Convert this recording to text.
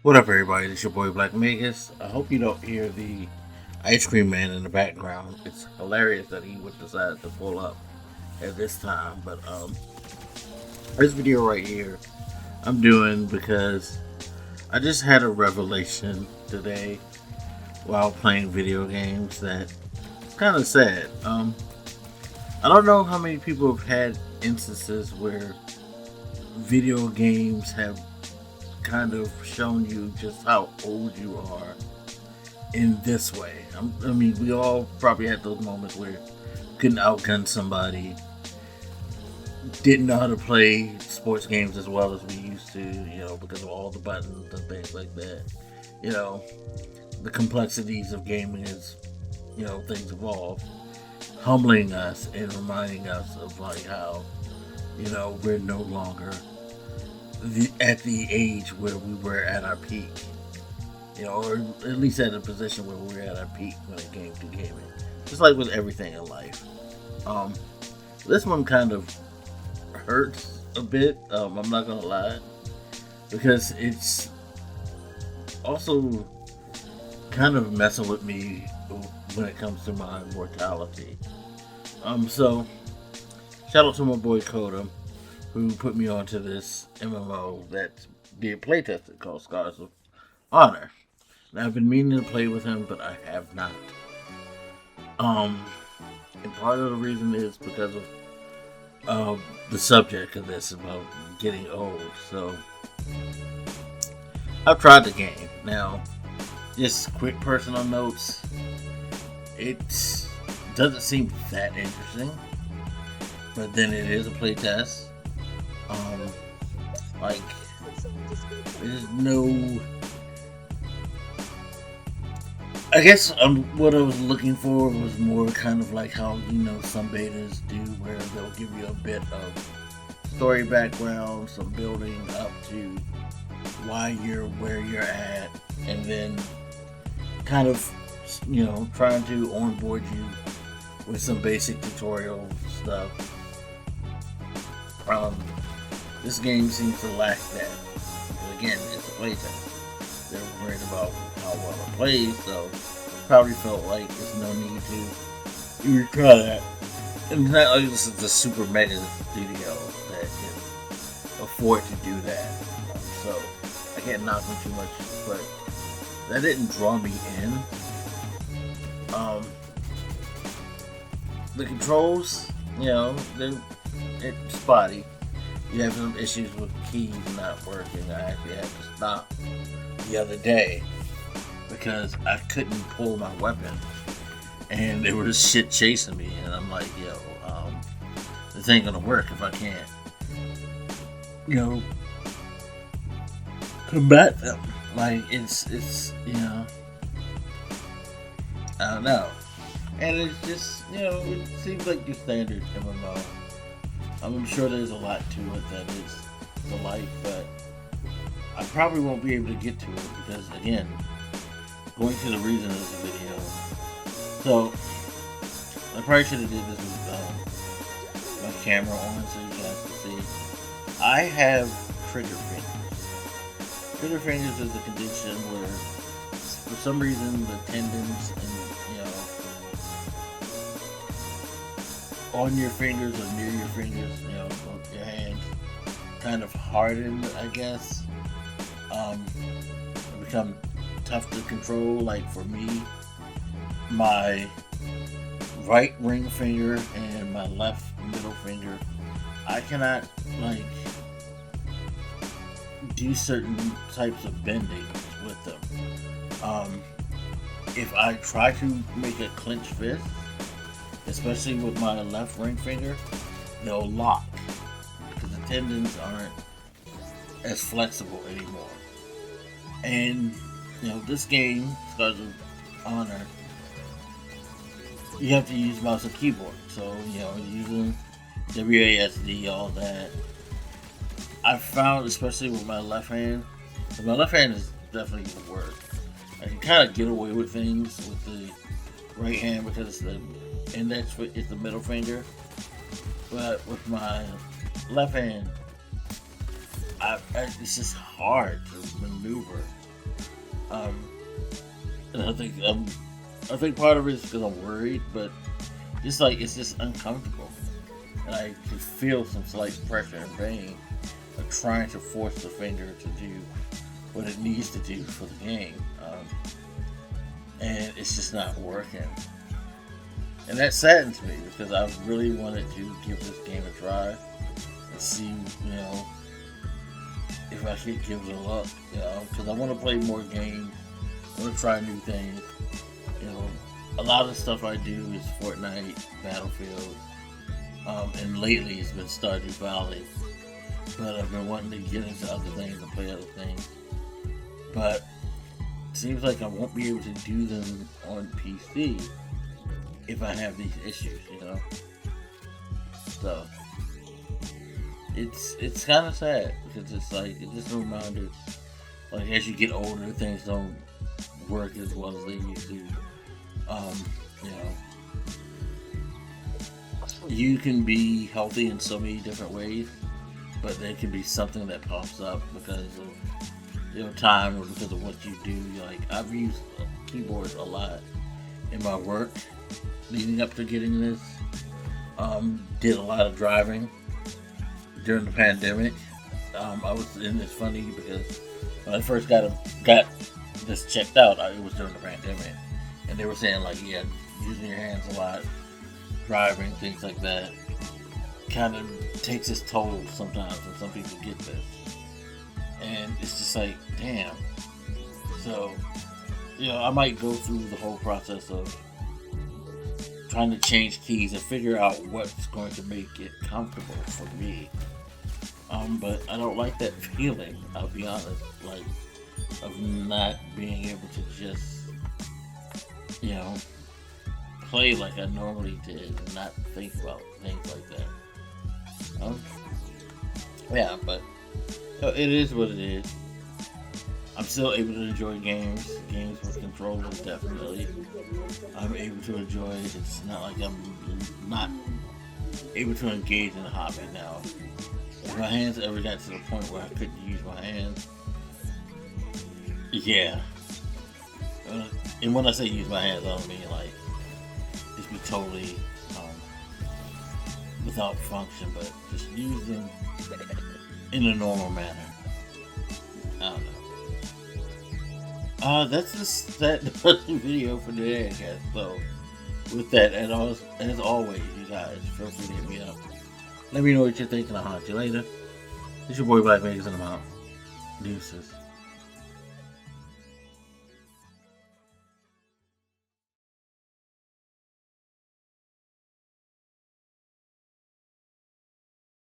What up, everybody? It's your boy Black Magus. I hope you don't hear the ice cream man in the background. It's hilarious that he would decide to pull up at this time. But this video right here, I'm doing because I just had a revelation today while playing video games that kind of sad. I don't know how many people have had instances where video games have kind of shown you just how old you are in this way. I mean, we all probably had those moments where couldn't outgun somebody, didn't know how to play sports games as well as we used to, because of all the buttons and things like that. The complexities of gaming as, things evolve, humbling us and reminding us of like how, we're no longer at the age where we were at our peak, or at least at a position where we were at our peak when it came to gaming. Just like with everything in life. This one kind of hurts a bit, I'm not gonna lie, because it's also kind of messing with me when it comes to my mortality. So shout out to my boy Coda, who put me onto this MMO that's being playtested called Scars of Honor. Now, I've been meaning to play with him, but I have not. And part of the reason is because of the subject of this about getting old. So I've tried the game. Now, just quick personal notes. It doesn't seem that interesting, but then it is a playtest. Like, there's no. I guess what I was looking for was more kind of like how some betas do, where they'll give you a bit of story background, some building up to why you're where you're at, and then kind of trying to onboard you with some basic tutorial stuff. This game seems to lack that. But again, it's a playtest. They're worried about how well it plays, so probably felt like there's no need to even try that. And it's not like this is a super mega studio that can afford to do that. So I can't knock them too much, but that didn't draw me in. The controls, it's spotty. You have some issues with keys not working. I actually had to stop the other day because I couldn't pull my weapon, and there was shit chasing me. And I'm like, this ain't gonna work if I can't, combat them. Like it's I don't know, and it's just it seems like your standard MMO. I'm sure there's a lot to it that is the life, but I probably won't be able to get to it because, again, going to the reason of the video. So, I probably should have did this with my camera on so you guys can see. I have trigger fingers. Trigger fingers is a condition where, for some reason, the tendons and on your fingers or near your fingers, your hands, kind of hardened, I guess. It become tough to control. Like for me, my right ring finger and my left middle finger, I cannot do certain types of bending with them. If I try to make a clenched fist, especially with my left ring finger, they'll lock because the tendons aren't as flexible anymore. And this game, Scars of Honor, you have to use mouse and keyboard. So using WASD, all that. I found, especially with my left hand, my left hand is definitely the worst. I can kind of get away with things with the right hand because the index is the middle finger, but with my left hand, it's just hard to maneuver Um, and I think part of it is because I'm worried, but just like it's just uncomfortable, and I can feel some slight pressure and pain of trying to force the finger to do what it needs to do for the game, and it's just not working. And that saddens me because I really wanted to give this game a try and see, if I could give it a look, because I want to play more games, I want to try new things. A lot of the stuff I do is Fortnite, Battlefield, and lately it's been Stardew Valley. But I've been wanting to get into other things and play other things. But it seems like I won't be able to do them on PC if I have these issues, So it's kind of sad because it's just a reminder. Like as you get older, things don't work as well as they used to. You can be healthy in so many different ways, but there can be something that pops up because of time or because of what you do. Like I've used keyboards a lot in my work leading up to getting this. Did a lot of driving during the pandemic. It's funny because when I first got this checked out, it was during the pandemic, and they were saying using your hands a lot, driving, things like that, kind of takes its toll sometimes, and some people get this, and it's just like, damn. So, I might go through the whole process of trying to change keys and figure out what's going to make it comfortable for me. But I don't like that feeling, I'll be honest, of not being able to just, play like I normally did and not think about things like that. Yeah, but it is what it is. I'm still able to enjoy games with controllers, definitely. I'm able to enjoy it. It's not like I'm not able to engage in a hobby now. If my hands ever got to the point where I couldn't use my hands, yeah. And when I say use my hands, I don't mean just be totally without function, but just use them in a normal manner. I don't know. That's just that video for today, I guess. So, with that, as always, you guys, feel free to hit me up. Let me know what you're thinking. I'll haunt you later. It's your boy Blak Magus, and I'm out. Deuces.